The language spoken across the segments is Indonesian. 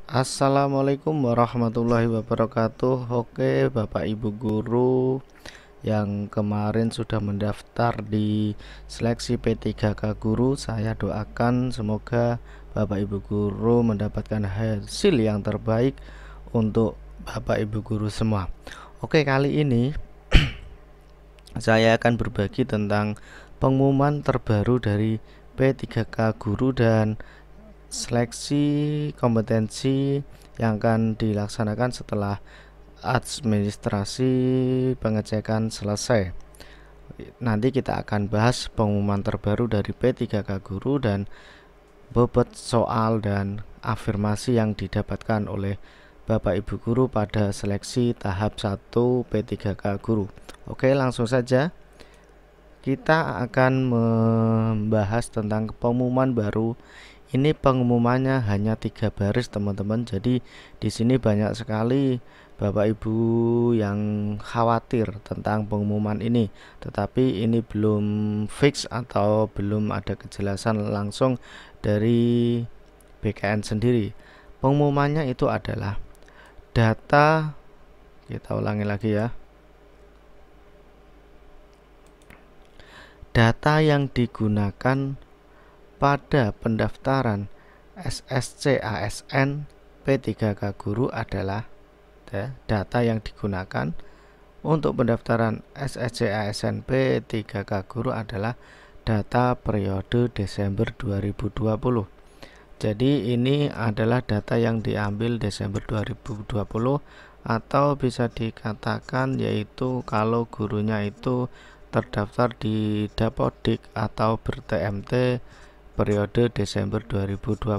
Assalamualaikum warahmatullahi wabarakatuh. Oke, Bapak Ibu guru yang kemarin sudah mendaftar di seleksi P3K Guru, saya doakan semoga Bapak Ibu guru mendapatkan hasil yang terbaik untuk Bapak Ibu guru semua. Oke, kali ini saya akan berbagi tentang pengumuman terbaru dari P3K Guru dan seleksi kompetensi yang akan dilaksanakan setelah administrasi pengecekan selesai. Nanti kita akan bahas pengumuman terbaru dari P3K Guru dan bobot soal dan afirmasi yang didapatkan oleh Bapak Ibu guru pada seleksi tahap 1 P3K Guru. Oke, langsung saja kita akan membahas tentang pengumuman baru. Ini pengumumannya hanya 3 baris teman-teman. Jadi di sini banyak sekali Bapak Ibu yang khawatir tentang pengumuman ini, tetapi ini belum fix atau belum ada kejelasan langsung dari BKN sendiri. Pengumumannya itu adalah data, kita ulangi lagi ya. Data yang digunakan pada pendaftaran SSC ASN P3K Guru adalah data yang digunakan untuk pendaftaran SSC ASN P3K Guru adalah data periode Desember 2020. Jadi ini adalah data yang diambil Desember 2020 atau bisa dikatakan yaitu kalau gurunya itu terdaftar di Dapodik atau ber-TMT periode Desember 2020.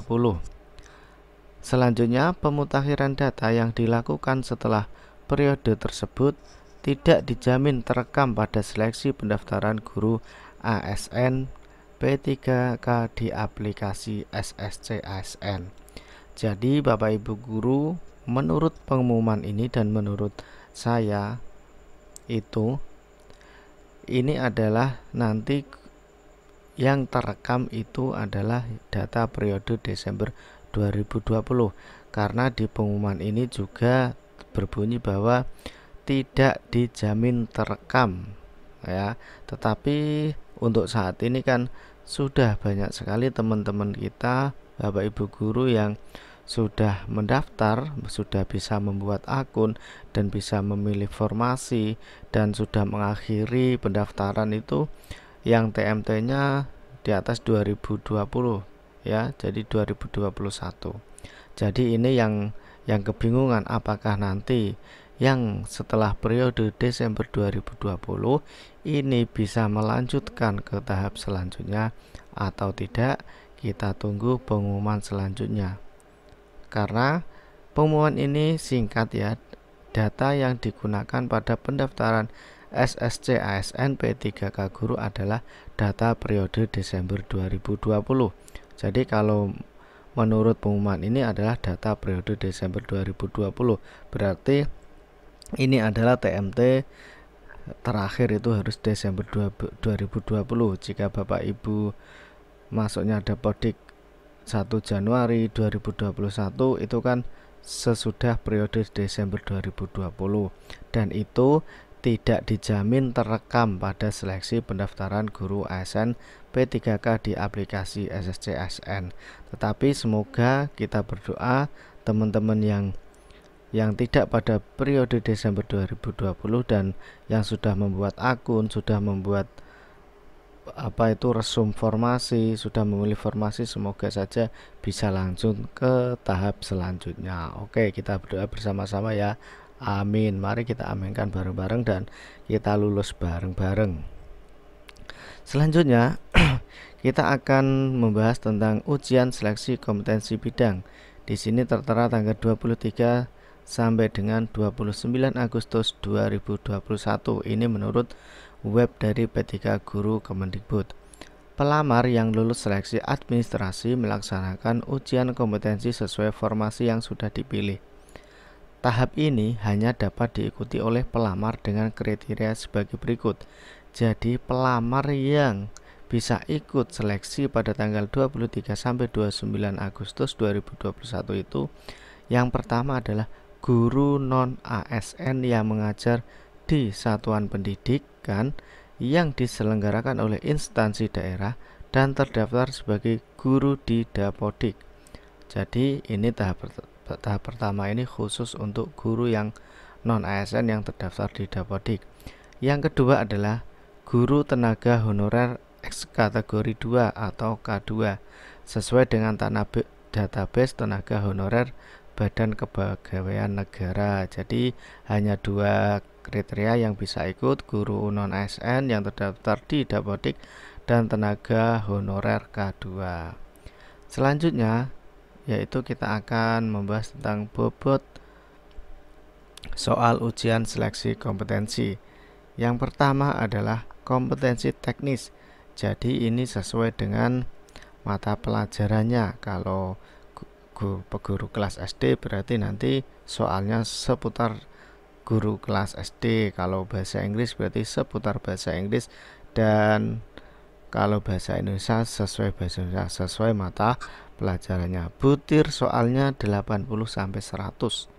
Selanjutnya, pemutakhiran data yang dilakukan setelah periode tersebut tidak dijamin terekam pada seleksi pendaftaran guru ASN P3K di aplikasi SSC ASN. Jadi Bapak Ibu guru, menurut pengumuman ini dan menurut saya itu ini adalah nanti yang terekam itu adalah data periode Desember 2020, karena di pengumuman ini juga berbunyi bahwa tidak dijamin terekam ya. Tetapi untuk saat ini kan sudah banyak sekali teman-teman kita Bapak Ibu guru yang sudah mendaftar, sudah bisa membuat akun dan bisa memilih formasi dan sudah mengakhiri pendaftaran itu yang TMT-nya di atas 2020 ya, jadi 2021. Jadi ini yang kebingungan apakah nanti yang setelah periode Desember 2020 ini bisa melanjutkan ke tahap selanjutnya atau tidak. Kita tunggu pengumuman selanjutnya. Karena pengumuman ini singkat ya, data yang digunakan pada pendaftaran SSC ASN P3K Guru adalah data periode Desember 2020. Jadi kalau menurut pengumuman ini adalah data periode Desember 2020, berarti ini adalah TMT terakhir itu harus Desember 2020. Jika Bapak Ibu masuknya Dapodik 1 Januari 2021 itu kan sesudah periode Desember 2020, dan itu tidak dijamin terekam pada seleksi pendaftaran guru ASN P3K di aplikasi SSC ASN. Tetapi semoga kita berdoa teman-teman yang tidak pada periode Desember 2020 dan yang sudah membuat akun, sudah membuat resum formasi, sudah memilih formasi, semoga saja bisa langsung ke tahap selanjutnya. Oke, kita berdoa bersama-sama ya. Amin. Mari kita aminkan bareng-bareng dan kita lulus bareng-bareng. Selanjutnya kita akan membahas tentang ujian seleksi kompetensi bidang. Di sini tertera tanggal 23 sampai dengan 29 Agustus 2021. Ini menurut web dari P3K Guru Kemendikbud. Pelamar yang lulus seleksi administrasi melaksanakan ujian kompetensi sesuai formasi yang sudah dipilih. Tahap ini hanya dapat diikuti oleh pelamar dengan kriteria sebagai berikut. Jadi pelamar yang bisa ikut seleksi pada tanggal 23 sampai 29 Agustus 2021 itu Yang pertama adalah guru non ASN yang mengajar di satuan pendidikan yang diselenggarakan oleh instansi daerah dan terdaftar sebagai guru di Dapodik. Jadi ini tahap pertama ini khusus untuk guru yang non ASN yang terdaftar di Dapodik. Yang kedua adalah guru tenaga honorer X kategori 2 atau K2 sesuai dengan database tenaga honorer Badan Kepegawaian Negara. Jadi hanya 2 kriteria yang bisa ikut, guru non ASN yang terdaftar di Dapodik dan tenaga honorer K2. Selanjutnya yaitu kita akan membahas tentang bobot soal ujian seleksi kompetensi. Yang pertama adalah kompetensi teknis. Jadi ini sesuai dengan mata pelajarannya. Kalau guru kelas SD berarti nanti soalnya seputar guru kelas SD. Kalau bahasa Inggris berarti seputar bahasa Inggris, dan kalau bahasa Indonesia sesuai bahasa Indonesia, sesuai mata pelajarannya. Butir soalnya 80 sampai 100.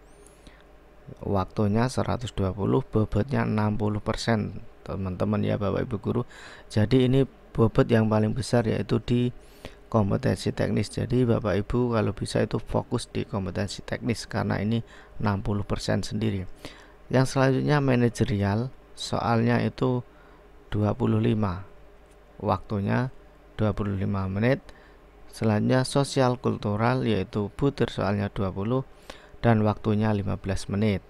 Waktunya 120, bobotnya 60%. Teman-teman ya Bapak Ibu guru. Jadi ini bobot yang paling besar yaitu di kompetensi teknis. Jadi Bapak Ibu kalau bisa itu fokus di kompetensi teknis karena ini 60% sendiri. Yang selanjutnya manajerial, soalnya itu 25. Waktunya 25 menit. Selanjutnya sosial kultural yaitu butir soalnya 20 dan waktunya 15 menit.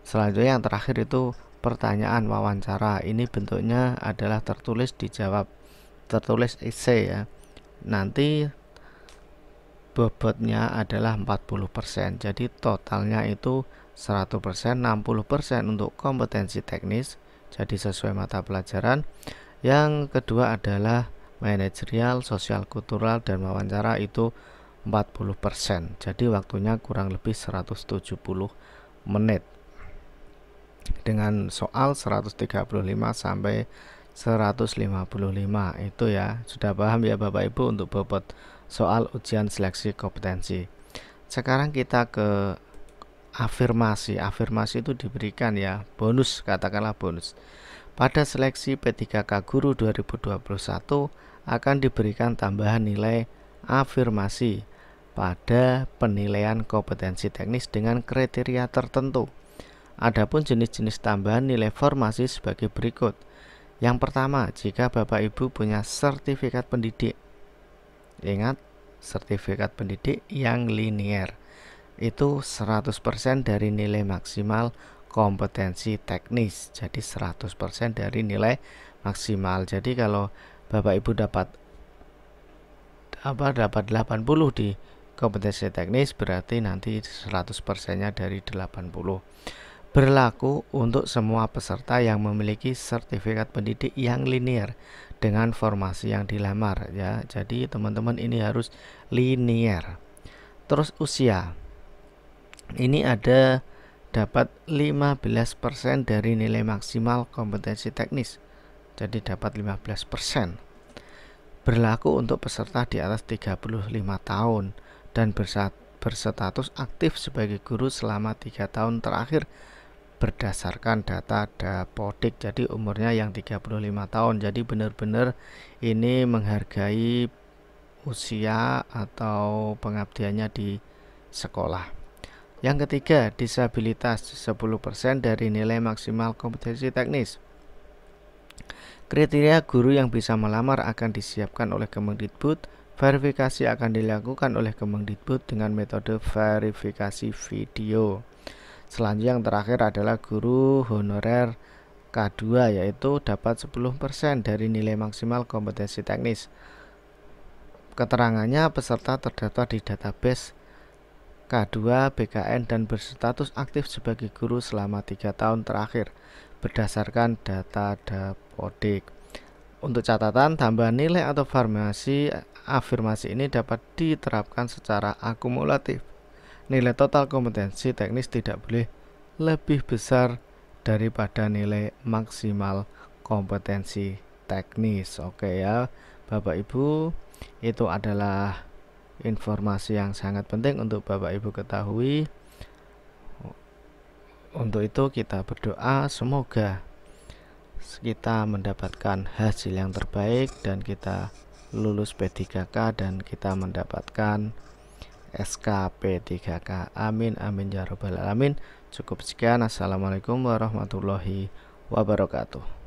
Selanjutnya yang terakhir itu pertanyaan wawancara. Ini bentuknya adalah tertulis dijawab, tertulis esai ya. Nanti bobotnya adalah 40%. Jadi totalnya itu 100%, 60% untuk kompetensi teknis. Jadi sesuai mata pelajaran. Yang kedua adalah manajerial, sosial kultural dan wawancara itu 40%. Jadi waktunya kurang lebih 170 menit. Dengan soal 135 sampai 155 itu ya. Sudah paham ya Bapak Ibu untuk bobot soal ujian seleksi kompetensi. Sekarang kita ke afirmasi. Afirmasi itu diberikan ya bonus, katakanlah bonus. Pada seleksi P3K Guru 2021 akan diberikan tambahan nilai afirmasi pada penilaian kompetensi teknis dengan kriteria tertentu. Adapun jenis-jenis tambahan nilai formasi sebagai berikut. Yang pertama, jika Bapak Ibu punya sertifikat pendidik. Ingat, sertifikat pendidik yang linier. Itu 100% dari nilai maksimal kompetensi teknis. Jadi 100% dari nilai maksimal. Jadi kalau Bapak Ibu dapat 80 di kompetensi teknis, berarti nanti 100%-nya dari 80. Berlaku untuk semua peserta yang memiliki sertifikat pendidik yang linier dengan formasi yang dilamar ya. Jadi teman-teman ini harus linier. Terus usia. Ini ada dapat 15% dari nilai maksimal kompetensi teknis. Jadi dapat 15%. Berlaku untuk peserta di atas 35 tahun dan berstatus aktif sebagai guru selama 3 tahun terakhir berdasarkan data Dapodik. Jadi umurnya yang 35 tahun. Jadi benar-benar ini menghargai usia atau pengabdiannya di sekolah. Yang ketiga, disabilitas 10% dari nilai maksimal kompetensi teknis. Kriteria guru yang bisa melamar akan disiapkan oleh Kemendikbud. Verifikasi akan dilakukan oleh Kemendikbud dengan metode verifikasi video. Selanjutnya yang terakhir adalah guru honorer K2 yaitu dapat 10% dari nilai maksimal kompetensi teknis. Keterangannya peserta terdaftar di database K2 BKN dan berstatus aktif sebagai guru selama 3 tahun terakhir berdasarkan data Dapodik. Untuk catatan, tambahan nilai atau afirmasi ini dapat diterapkan secara akumulatif. Nilai total kompetensi teknis tidak boleh lebih besar daripada nilai maksimal kompetensi teknis. Oke ya Bapak Ibu, itu adalah informasi yang sangat penting untuk Bapak Ibu ketahui. Untuk itu kita berdoa semoga kita mendapatkan hasil yang terbaik dan kita lulus P3K dan kita mendapatkan SK P3K. Amin amin ya robbal alamin. Cukup sekian. Assalamualaikum warahmatullahi wabarakatuh.